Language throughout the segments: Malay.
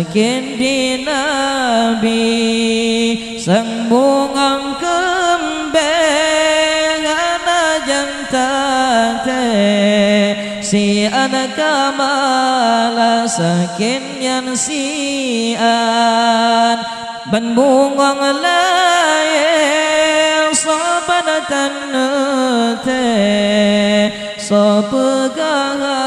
sakin di Nabi sang bungang kembang ana jantate si anak kamala sakin yan sian ban bungang laye sobanatan te sopegana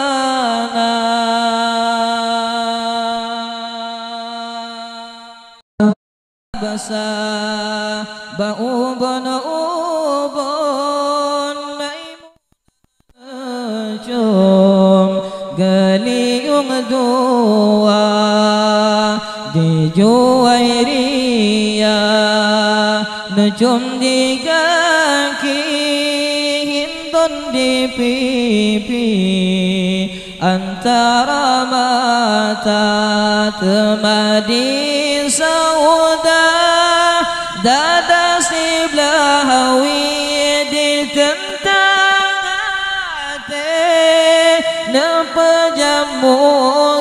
basa baubon ubon maimun galiung dua di Juwairia Nujum di kaki hintun di pipi antara mata temadi sauda dada siblahawi di tentang hati nepejamu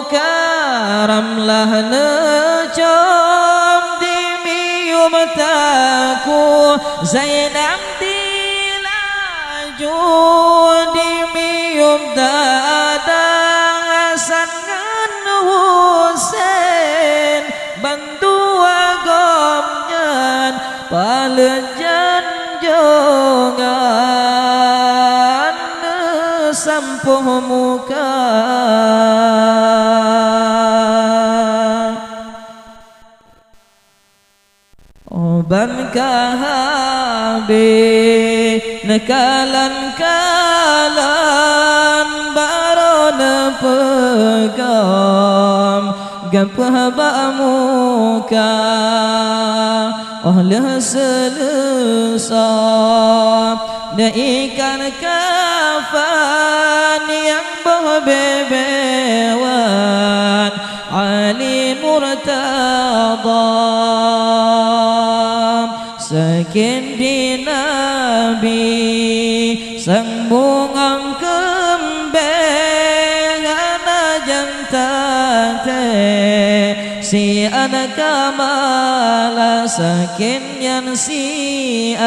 karamlah necom di mium taku Zainab dilaju di mium dadang Hasan ngan Husain bandua gomnyan palejan jongan sampuh muka oban kahabe nekalan baron pegam gapah muka oleh selusah dan ikan kafan yang berbebewan Ali Murtada sakin di Nabi sang bungang kembang ana jantate si anak kamala sakin yan sian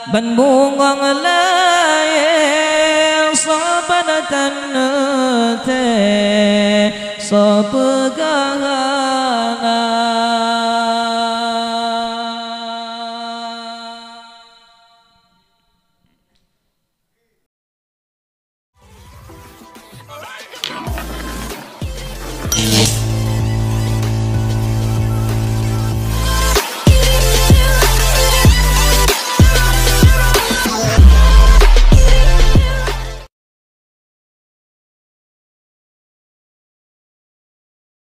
ban bungang laye sobanatan te sopegana